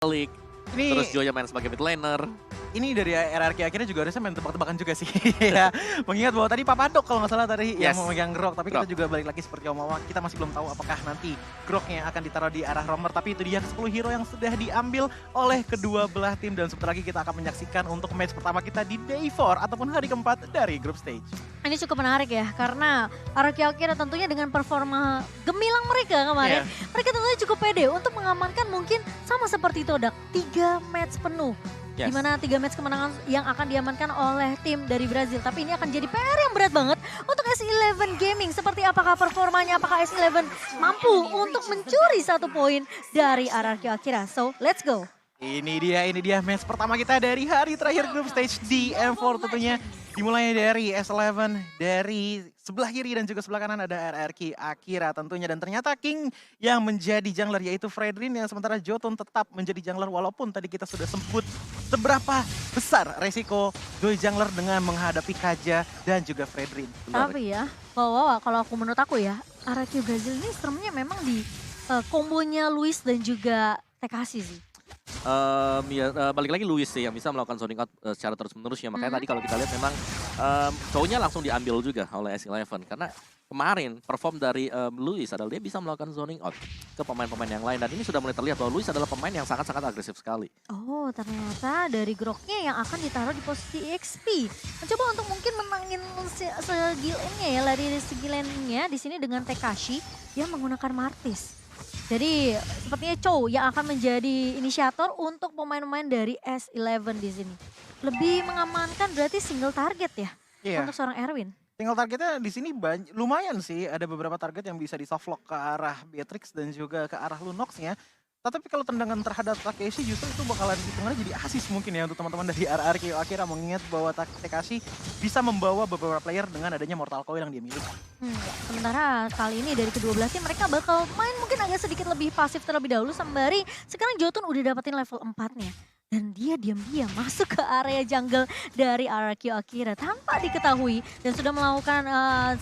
balik. Terus Joya main sebagai mid laner. Ini dari RRQ akhirnya juga harusnya main tebak-tebakan juga sih. Ya, mengingat bahwa tadi Papadok kalau nggak salah tadi yang memegang Grok, tapi kita juga balik lagi seperti Omawa, kita masih belum tahu apakah nanti Groknya akan ditaruh di arah Romer, tapi itu dia 10 hero yang sudah diambil oleh kedua belah tim dan sebentar lagi kita akan menyaksikan untuk match pertama kita di Day 4 ataupun hari keempat dari group stage. Ini cukup menarik ya, karena RRQ akhirnya tentunya dengan performa gemilang mereka kemarin, mereka tentunya cukup pede untuk mengamankan mungkin sama seperti Todak, 3 match penuh. Di mana 3 match kemenangan yang akan diamankan oleh tim dari Brazil. Tapi ini akan jadi PR yang berat banget untuk S11 Gaming. Seperti apakah performanya, apakah S11 mampu untuk mencuri 1 poin dari RRQ Akira. So, let's go. Ini dia match pertama kita dari hari terakhir group stage di M4 tentunya. Dimulai dari S11, dari sebelah kiri dan juga sebelah kanan ada RRQ Akira tentunya. Dan ternyata King yang menjadi jungler yaitu Fredrin, yang sementara Jotun tetap menjadi jungler. Walaupun tadi kita sudah sebut seberapa besar resiko Joy jungler dengan menghadapi Kaja dan juga Fredrin. Tapi ya, kalau menurut aku ya, RRQ Brazil ini seremnya memang di kombonya Luis dan juga Tekashi sih. Balik lagi Luis sih yang bisa melakukan zoning out secara terus-menerus ya. Makanya tadi kalau kita lihat memang cowoknya langsung diambil juga oleh S11. Karena kemarin perform dari Luis adalah dia bisa melakukan zoning out ke pemain-pemain yang lain. Dan ini sudah mulai terlihat bahwa Luis adalah pemain yang sangat-sangat agresif sekali. Oh, ternyata dari Groknya yang akan ditaruh di posisi EXP. Mencoba untuk mungkin menangin segilnya ya, dari segi lane-nya di sini dengan Tekashi yang menggunakan Martis. Jadi sepertinya Chow yang akan menjadi inisiator untuk pemain-pemain dari S11 di sini. Lebih mengamankan berarti single target ya untuk seorang Erwin. Single targetnya di sini lumayan sih, ada beberapa target yang bisa di softlock ke arah Beatrix dan juga ke arah Lunox-nya. Tapi kalau tendangan terhadap Takeshi justru itu bakalan hitungannya jadi asis mungkin ya untuk teman-teman dari RRQ Akira, mengingat bahwa Takeshi bisa membawa beberapa player dengan adanya Mortal Coil yang dia miliki. Sementara kali ini dari kedua belah tim mereka bakal main mungkin agak sedikit lebih pasif terlebih dahulu sembari sekarang Jotun udah dapetin level 4-nya. Dan dia diam-diam masuk ke area jungle dari RRQ Akira tanpa diketahui. Dan sudah melakukan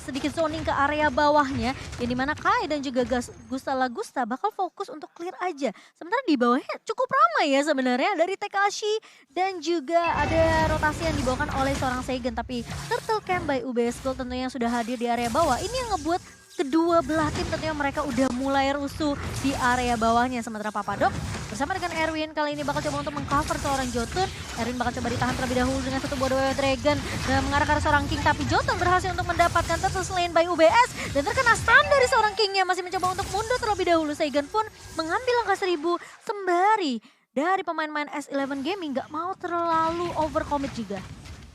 sedikit zoning ke area bawahnya. Yang dimana Kai dan juga Gusta Lagusta bakal fokus untuk clear aja. Sementara di bawahnya cukup ramai ya sebenarnya. Dari Tekashi dan juga ada rotasi yang dibawakan oleh seorang Seigen. Tapi Turtle Camp by UBS Gold tentunya yang sudah hadir di area bawah. Ini yang ngebuat kedua belah tim tentunya mereka udah mulai rusuh di area bawahnya. Sementara Papadok bersama dengan Erwin kali ini bakal coba untuk mengcover seorang Jotun. Erwin bakal coba ditahan terlebih dahulu dengan satu buah Warrior Dragon dan mengarah ke arah seorang King. Tapi Jotun berhasil untuk mendapatkan Turtle Slain by UBS dan terkena stun dari seorang Kingnya. Masih mencoba untuk mundur terlebih dahulu. Seigen pun mengambil angka 1000 sembari dari pemain-pemain S11 Gaming gak mau terlalu overcommit juga.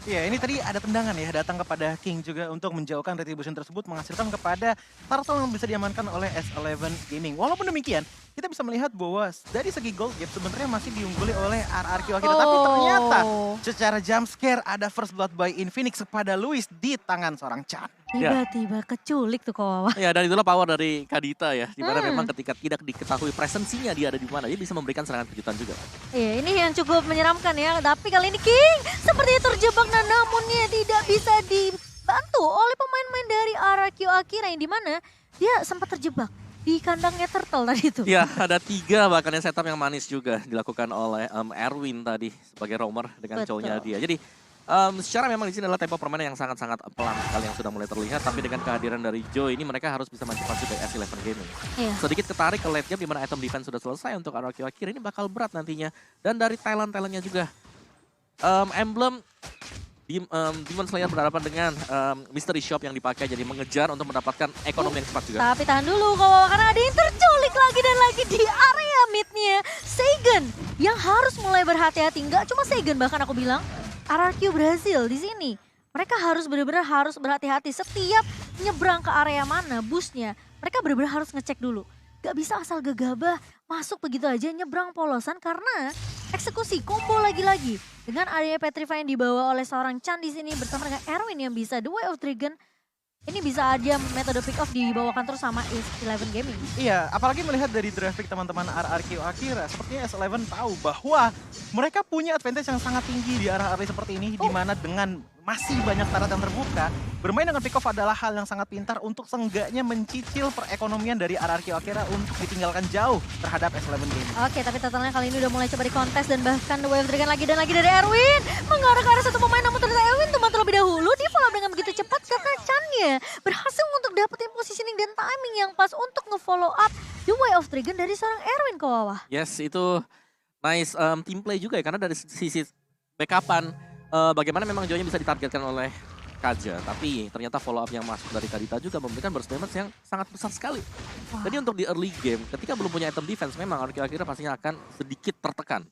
Iya, ini tadi ada tendangan ya datang kepada King juga untuk menjauhkan retribution tersebut, menghasilkan kepada Turtle yang bisa diamankan oleh S11 Gaming. Walaupun demikian, kita bisa melihat bahwa dari segi gold gap sebenarnya masih diungguli oleh RRQ Akira. Tapi ternyata secara jump scare ada first blood by Infinix kepada Luis di tangan seorang Chan. Tiba-tiba keculik tuh Kowawa. Ya, dan itulah power dari Kadita ya. Dimana memang ketika tidak diketahui presensinya dia ada di mana, dia bisa memberikan serangan kejutan juga. Iya, ini yang cukup menyeramkan ya. Tapi kali ini King sepertinya terjebak dan namunnya tidak bisa dibantu oleh pemain-pemain dari RRQ Akira yang dimana dia sempat terjebak di kandangnya Turtle tadi itu. Ya, ada 3 bahkan yang setup yang manis juga dilakukan oleh Erwin tadi sebagai roamer dengan cowoknya dia. Jadi secara memang di sini adalah tempo permainan yang sangat-sangat pelan sekali yang sudah mulai terlihat. Tapi dengan kehadiran dari Joy ini mereka harus bisa mencepat juga S11 Gaming. Sedikit ketarik ke late game di mana item defense sudah selesai untuk RRQ Akira, ini bakal berat nantinya. Dan dari talent-talentnya juga. Emblem Demon Slayer berhadapan dengan Mystery Shop yang dipakai jadi mengejar untuk mendapatkan ekonomi yang cepat juga. Tapi tahan dulu karena ada yang terculik lagi dan lagi di area midnya. Seigen yang harus mulai berhati-hati. Nggak cuma Seigen, bahkan aku bilang RRQ Brazil di sini. Mereka harus benar-benar harus berhati-hati setiap nyebrang ke area mana busnya. Mereka benar-benar harus ngecek dulu. Gak bisa asal gegabah masuk begitu aja nyebrang polosan karena eksekusi combo lagi-lagi. Dengan area Petrify yang dibawa oleh seorang Chan di sini bersama dengan Erwin yang bisa The Way of Dragon. Ini bisa aja metode pick off dibawakan terus sama S11 Gaming. Iya, apalagi melihat dari draft pick teman-teman RRQ Akira, sepertinya S11 tahu bahwa mereka punya advantage yang sangat tinggi di arah early seperti ini, di mana dengan masih banyak tarot yang terbuka, bermain dengan pick off adalah hal yang sangat pintar untuk seenggaknya mencicil perekonomian dari RRQ Akira untuk ditinggalkan jauh terhadap S11 Gaming. Oke, tapi totalnya kali ini udah mulai coba di kontes dan bahkan The Wave Dragon lagi dan lagi dari Erwin. Mengarah ke arah satu pemain, namun ternyata Erwin teman terlebih dahulu. Di follow up dengan begitu cepat karena Chan-nya berhasil untuk dapetin positioning dan timing yang pas untuk nge-follow up The Way of Dragon dari seorang Erwin ke bawah. Yes, itu nice team play juga ya, karena dari sisi backupan bagaimana memang Joy bisa ditargetkan oleh Kaja, tapi ternyata follow up yang masuk dari Kadita juga memberikan burst damage yang sangat besar sekali. Wah. Jadi untuk di early game, ketika belum punya item defense, memang akhir-akhirnya pastinya akan sedikit tertekan.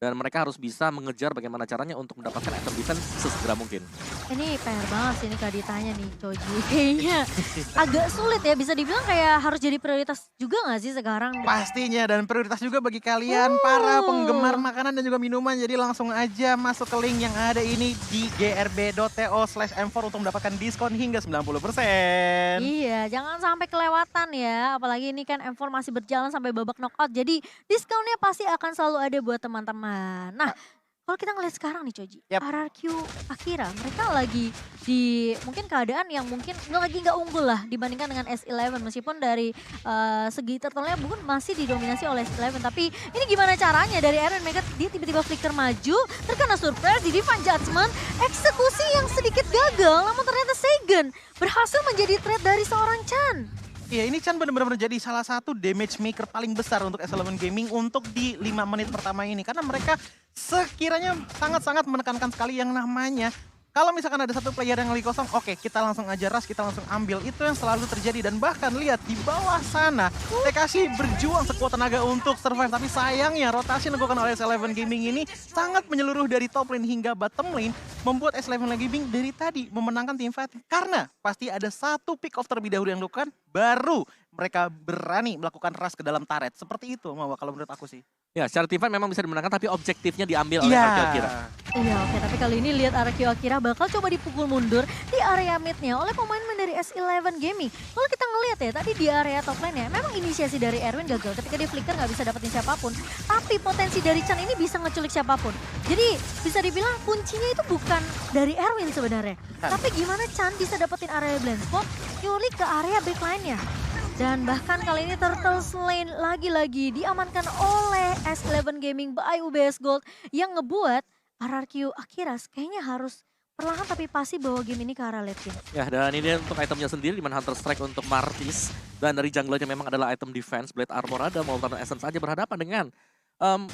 Dan mereka harus bisa mengejar bagaimana caranya untuk mendapatkan item defense sesegera mungkin. Ini PR banget sih ini Kaditanya nih, Choji. Kayaknya agak sulit ya, bisa dibilang kayak harus jadi prioritas juga nggak sih sekarang? Pastinya, dan prioritas juga bagi kalian para penggemar makanan dan juga minuman. Jadi langsung aja masuk ke link yang ada ini di grb.to/m4 untuk mendapatkan diskon hingga 90%. Iya, jangan sampai kelewatan ya. Apalagi ini kan M4 masih berjalan sampai babak knockout. Jadi diskonnya pasti akan selalu ada buat teman-teman. Nah, kalau kita ngeliat sekarang nih Coji, Yap. RRQ Akira, mereka lagi di mungkin keadaan yang mungkin nggak unggul lah dibandingkan dengan S11. Meskipun dari segi turtle-nya mungkin masih didominasi oleh S11. Tapi ini gimana caranya dari Eren Mega, dia tiba-tiba flicker maju, terkena surprise di Divine Judgment, eksekusi yang sedikit gagal, namun ternyata Seigen berhasil menjadi trade dari seorang Chan. Iya, ini Chan benar-benar menjadi salah satu damage maker paling besar untuk S11 Gaming untuk di 5 menit pertama ini. Karena mereka sekiranya sangat-sangat menekankan sekali yang namanya, kalau misalkan ada satu player yang lagi kosong, oke, kita langsung aja rush, kita langsung ambil. Itu yang selalu terjadi, dan bahkan lihat di bawah sana, Tekashi berjuang sekuat tenaga untuk survive. Tapi sayangnya rotasi yang dilakukan oleh S11 Gaming ini sangat menyeluruh dari top lane hingga bottom lane, membuat S11 Gaming dari tadi memenangkan tim fight. Karena pasti ada satu pick off terlebih dahulu yang dilakukan, baru mereka berani melakukan rush ke dalam turret. Seperti itu, Mawa, kalau menurut aku sih. Ya, secara tim fight memang bisa dimenangkan, tapi objektifnya diambil oleh Iya. Akira. Iya oke, tapi kali ini lihat RRQ Akira bakal coba dipukul mundur di area midnya oleh pemain-pemain dari S11 Gaming. Kalau kita ngelihat ya, tadi di area top lane ya, memang inisiasi dari Erwin gagal ketika dia flicker nggak bisa dapetin siapapun. Tapi potensi dari Chan ini bisa ngeculik siapapun. Jadi bisa dibilang kuncinya itu bukan dari Erwin sebenarnya. Tapi gimana Chan bisa dapetin area blind spot, nyulik ke area backline-nya. Dan bahkan kali ini Turtle Lane lagi-lagi diamankan oleh S11 Gaming by UBS Gold yang ngebuat RRQ Akira kayaknya harus perlahan tapi pasti bawa game ini ke arah late game. Ya, dan ini untuk itemnya sendiri, di mana Hunter Strike untuk Martis. Dan dari junglernya memang adalah item defense, Blade Armor ada, Molten Essence aja berhadapan dengan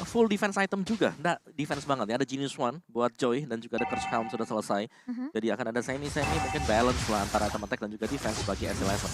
full defense item juga. Nah, defense banget ya, ada Genius One buat Joy dan juga ada Curse Helm sudah selesai. Jadi akan ada semi-semi mungkin balance lah antara item attack dan juga defense bagi S11.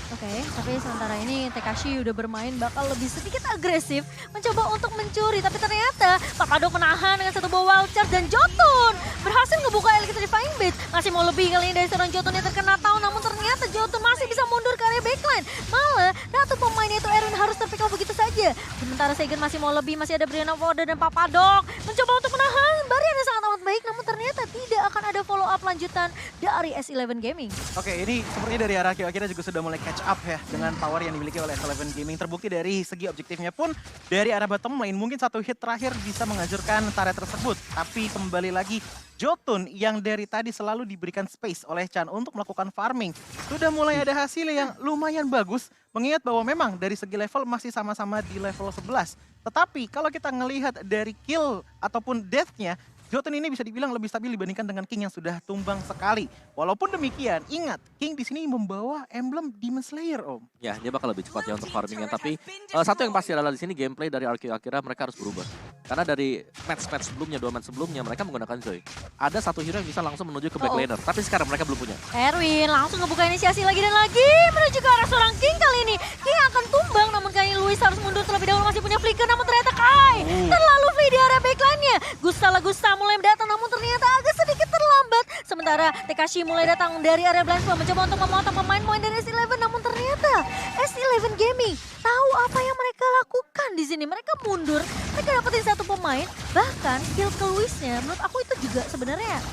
Oke, tapi sementara ini Tekashi udah bermain bakal lebih sedikit agresif mencoba untuk mencuri, tapi ternyata Papadok menahan dengan satu buah wild charge dan Jotun berhasil ngebuka Electric Divine Blade. Masih mau lebih kali ini dari seorang Jotun yang terkena tahu, namun ternyata Jotun masih bisa mundur ke area backline. Malah ratu pemainnya itu Eren harus terpick off begitu saja. Sementara Seigen masih mau lebih, masih ada Brianna Voda dan Papadok mencoba untuk menahan barrier yang sangat amat baik, namun ternyata tidak akan ada follow up lanjutan dari S11 Gaming. Oke, ini sepertinya dari RRQ Akira juga sudah mulai catch up ya dengan power yang dimiliki oleh S11 Gaming. Terbukti dari segi objektifnya pun dari arah bottom lane mungkin satu hit terakhir bisa menghancurkan turret tersebut. Tapi kembali lagi Jotun yang dari tadi selalu diberikan space oleh Chan untuk melakukan farming. Sudah mulai ada hasil yang lumayan bagus, mengingat bahwa memang dari segi level masih sama-sama di level 11. Tetapi kalau kita ngelihat dari kill ataupun death-nya, Jotun ini bisa dibilang lebih stabil dibandingkan dengan King yang sudah tumbang sekali. Walaupun demikian, ingat King di sini membawa emblem Demon Slayer, Om. Ya, dia bakal lebih cepat ya untuk farmingnya. Tapi satu yang pasti adalah di sini gameplay dari RRQ Akira mereka harus berubah. Karena dari match-match sebelumnya, 2 match sebelumnya mereka menggunakan Joy. Ada satu hero yang bisa langsung menuju ke backlaner, tapi sekarang mereka belum punya. Erwin langsung ngebuka inisiasi lagi dan lagi menuju ke arah seorang King kali ini. King akan tumbang, namun kali ini Luis harus mundur terlebih dahulu, masih punya flicker, namun ternyata Kai terlalu free di area backline-nya. Gusta mulai datang, namun ternyata agak sedikit terlambat. Sementara Tekashi mulai datang dari area blind spot mencoba untuk memotong pemain-pemain dari S11, namun ternyata S11 Gaming tahu apa yang mereka lakukan di sini. Mereka mundur, mereka dapetin satu pemain, bahkan kill ke Luisnya. Menurut aku itu juga sebenarnya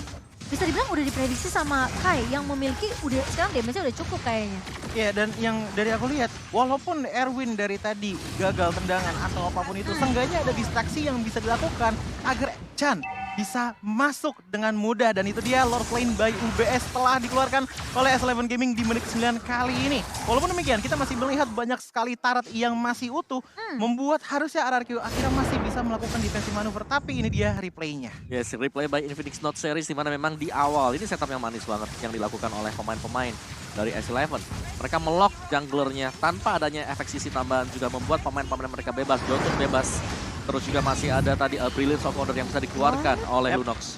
bisa dibilang udah diprediksi sama Kai yang memiliki udah sekarang damage-nya udah cukup kayaknya. Ya, dan yang dari aku lihat, walaupun Erwin dari tadi gagal tendangan atau apapun itu, seenggaknya ada distraksi yang bisa dilakukan agar Chan bisa masuk dengan mudah. Dan itu dia Lord Lane by UBS telah dikeluarkan oleh S11 Gaming di menit 9 kali ini. Walaupun demikian kita masih melihat banyak sekali turret yang masih utuh. Membuat harusnya RRQ akhirnya masih bisa melakukan defensive manuver. Tapi ini dia replaynya. Yes, replay by Infinix Note Series dimana memang di awal ini setup yang manis banget yang dilakukan oleh pemain-pemain dari S11. Mereka melock junglernya tanpa adanya efek sisi tambahan juga membuat pemain-pemain mereka bebas. Jotun bebas. Terus juga masih ada tadi Brilliance of Order yang bisa dikeluarkan oleh Lunox.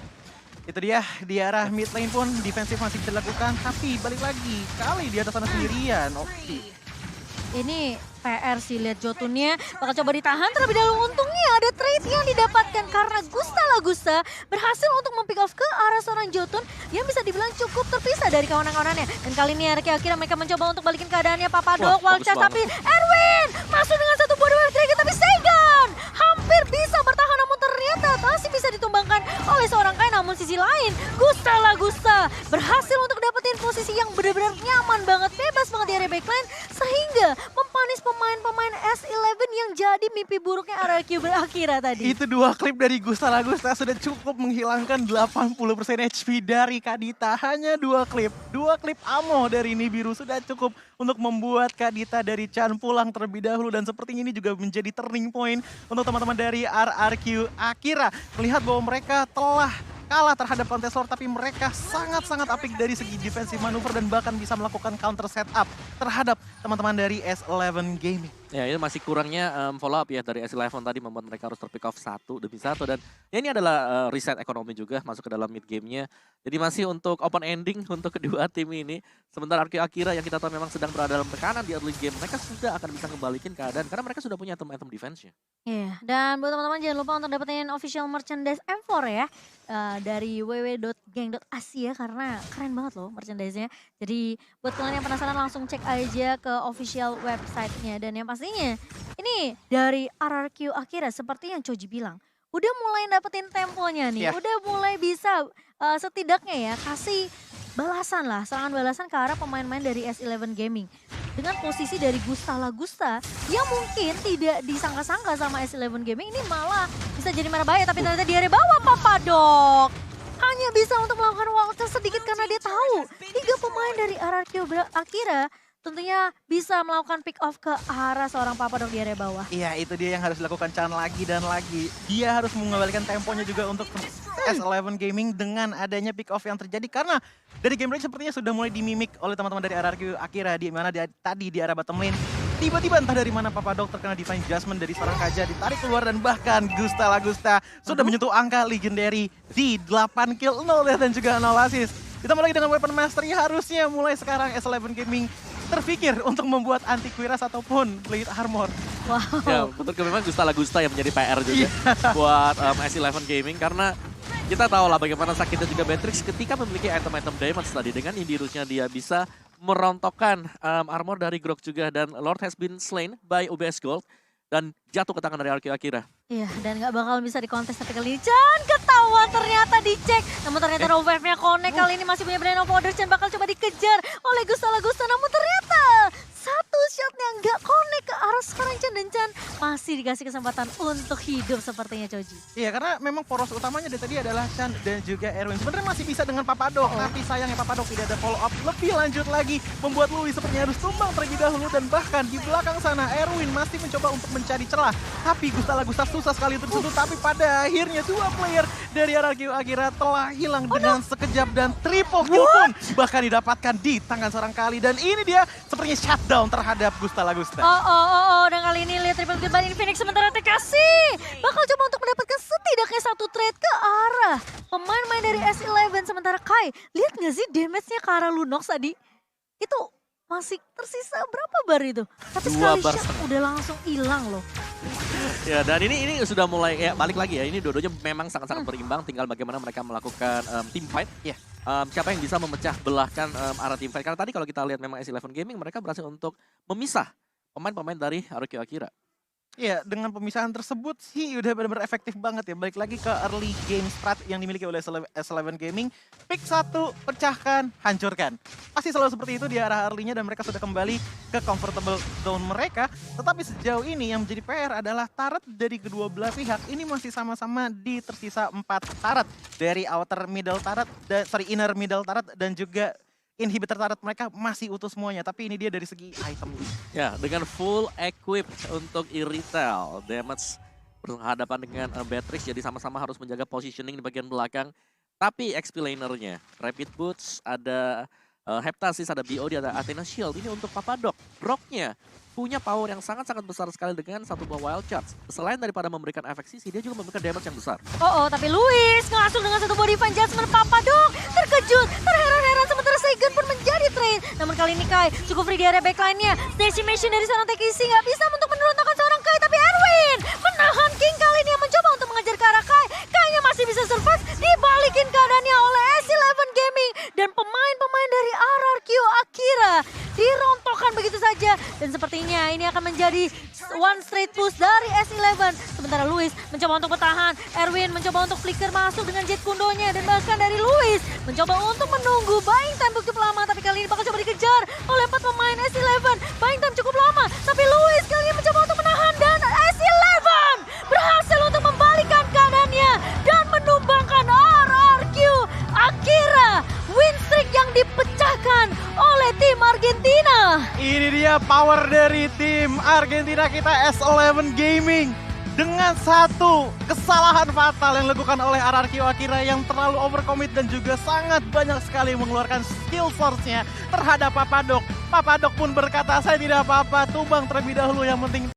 Itu dia di arah mid lane pun defensif masih bisa dilakukan. Tapi balik lagi kali di atas sana sendirian. Oke. Ini PR sih, lihat Jotunnya bakal coba ditahan terlebih dahulu. Untungnya ada trade yang didapatkan karena Gusta Lagusta berhasil untuk mempick off ke arah seorang Jotun yang bisa dibilang cukup terpisah dari kawan-kawannya. Dan kali ini kira-kira mereka mencoba untuk balikin keadaannya. Papadok, Walchas, tapi Erwin masuk dengan satu buah wave dragon, tapi Seigan hampir bisa bertahan namun ternyata masih bisa ditumbangkan oleh seorang Kai. Namun sisi lain Gusta Lagusta berhasil untuk dapetin posisi yang benar-benar nyaman banget, bebas banget di area backline sehingga mempanis pemain-pemain S11 yang jadi mimpi buruknya RRQ berakhir tadi. Itu dua klip dari Gusta Lagusta sudah cukup menghilangkan 80% HP dari Kadita. Hanya dua klip ammo dari Nibiru sudah cukup untuk membuat Kadita dari Chan pulang terlebih dahulu. Dan sepertinya ini juga menjadi turning point untuk teman-teman dari RRQ Akira. Melihat bahwa mereka telah kalah terhadap Contestor, tapi mereka sangat-sangat apik dari segi defensive manuver dan bahkan bisa melakukan counter setup terhadap teman-teman dari S11 Gaming. Ya, ini masih kurangnya follow up ya dari S11 tadi membuat mereka harus terpick off satu demi satu. Dan ya ini adalah reset ekonomi juga masuk ke dalam mid game-nya. Jadi masih untuk open ending untuk kedua tim ini. Sementara RRQ Akira yang kita tahu memang sedang berada dalam tekanan di early game, mereka sudah akan bisa kembalikan keadaan karena mereka sudah punya item-item defense-nya. Iya, dan buat teman-teman jangan lupa untuk dapetin official merchandise M4 ya. Dari www.gang.asia karena keren banget loh merchandise-nya. Jadi buat kalian yang penasaran langsung cek aja ke official website-nya. Dan yang pastinya ini dari RRQ Akira seperti yang Choji bilang. Udah mulai dapetin temponya nih, udah mulai bisa setidaknya ya kasih balasan lah, serangan balasan ke arah pemain-pemain dari S11 Gaming. Dengan posisi dari Gusta Lagusta yang mungkin tidak disangka-sangka sama S11 Gaming ini malah bisa jadi merah bahaya. Tapi ternyata di area bawah Papadok hanya bisa untuk melakukan waktu sedikit karena dia tahu 3 pemain dari RRQ Akira tentunya bisa melakukan pick off ke arah seorang Papadok di area bawah. Iya, itu dia yang harus dilakukan Chan lagi dan lagi. Dia harus mengembalikan temponya juga untuk S11 Gaming dengan adanya pick off yang terjadi. Karena dari game break sepertinya sudah mulai dimimik oleh teman-teman dari RRQ Akira. Di mana tadi di arah bottom lane. Tiba-tiba entah dari mana Papadok terkena Divine Judgment dari seorang Kaja. Ditarik keluar dan bahkan Gusta Lagusta sudah menyentuh angka legendary di 8 kill, 0 dan juga 0 assist. Ditambah lagi dengan weapon mastery harusnya mulai sekarang S11 Gaming terpikir untuk membuat anti cuirass ataupun plate armor. Wow. Ya, betul memang Gusta Lagusta yang menjadi PR juga buat S11 Gaming karena kita tahu lah bagaimana sakitnya juga Matrix ketika memiliki item-item damage tadi. Dengan Indirusnya dia bisa merontokkan armor dari Grok juga dan Lord has been slain by UBS Gold dan jatuh ke tangan dari RRQ Akira. Iya, dan gak bakal bisa dikontes tapi kali ini Chan ketahuan ternyata dicek. Namun ternyata Rovave-nya connect kali ini masih punya Brain of Orders. Chan bakal coba dikejar oleh Gusta Lagusta. Namun ternyata satu shotnya nggak connect ke arah sekarang Chan. Dan Chan masih dikasih kesempatan untuk hidup sepertinya Choji. Iya, karena memang poros utamanya dari tadi adalah Chan dan juga Erwin. Sebenarnya masih bisa dengan Papadok, tapi sayangnya Papadok tidak ada follow up lebih lanjut lagi. Membuat Louis sepertinya harus tumbang terlebih dahulu. Dan bahkan di belakang sana Erwin masih mencoba untuk mencari celah. Tapi Gusta Lagusta susah sekali tersentuh. Tapi pada akhirnya 2 player dari RRQ Akira telah hilang dengan sekejap. Dan triple kill pun bahkan didapatkan di tangan seorang Kali. Dan ini dia sepertinya shutdown terhadap Gusta Lagusta. Dan kali ini lihat triple kill dari Infinix sementara TKC bakal coba untuk mendapatkan setidaknya 1 trade ke arah pemain-pemain dari S11. Sementara Kai, lihat nggak sih damage-nya ke arah Lunox tadi? Itu masih tersisa berapa bar itu? Tapi sekali shot udah langsung hilang loh. Ya, dan ini sudah mulai ya balik lagi ya. Ini dua-duanya memang sangat-sangat berimbang. Tinggal bagaimana mereka melakukan team fight. Ya. Siapa yang bisa memecah belahkan arah team fight. Karena tadi kalau kita lihat memang S11 Gaming mereka berhasil untuk memisah pemain-pemain dari RRQ Akira. Iya, dengan pemisahan tersebut sih udah benar-benar efektif banget ya. Balik lagi ke early game strat yang dimiliki oleh S11 Gaming. Pick 1, pecahkan, hancurkan. Pasti selalu seperti itu di arah early-nya dan mereka sudah kembali ke comfortable zone mereka. Tetapi sejauh ini yang menjadi PR adalah turret dari kedua belah pihak. Ini masih sama-sama di tersisa 4 turret. Dari outer middle turret, inner middle turret dan juga inhibitor turret mereka masih utuh semuanya, tapi ini dia dari segi item. Ya, dengan full equipped untuk Irithel, damage berhadapan dengan Beatrix, jadi sama-sama harus menjaga positioning di bagian belakang. Tapi XP lanernya, Rapid Boots, ada Heptasis, ada BOD, ada Athena Shield. Ini untuk Papadok. Rocknya punya power yang sangat-sangat besar sekali dengan satu buah wild charge. Selain daripada memberikan efek sisi, dia juga memberikan damage yang besar. Tapi Luis langsung dengan satu body fan Jasmine Papadok terkejut, terheran-heran sementara Seigen pun menjadi trade. Namun kali ini Kai cukup free di area backline-nya. Decimation dari seorang Tekisi nggak bisa untuk menurunkan seorang Kai, tapi Erwin menahan King kali ini yang mencoba untuk mengejar ke arah Kai. Kayaknya masih bisa survive, dibalikin keadaannya oleh S11 Gaming dan pemain-pemain dari RRQ Akira dirontokkan begitu saja. Dan sepertinya ini akan menjadi one straight push dari S11. Sementara Luis mencoba untuk bertahan, Erwin mencoba untuk flicker masuk dengan jet kundonya, dan bahkan dari Luis mencoba untuk menunggu buying time cukup lama, tapi kali ini bakal coba dikejar oleh 4 pemain S11. Buying time cukup lama, tapi Luis kali ini mencoba untuk menahan dan S11 berhasil untuk membalikan keadaannya dan menumbangkan RRQ Akira. Win streak yang dipecahkan oleh tim Argentina. Ini dia power dari tim Argentina kita, S11 Gaming. Dengan satu kesalahan fatal yang dilakukan oleh RRQ Akira yang terlalu overcommit dan juga sangat banyak sekali mengeluarkan skill source-nya terhadap Papadok. Papadok pun berkata, saya tidak apa-apa, tumbang terlebih dahulu, yang penting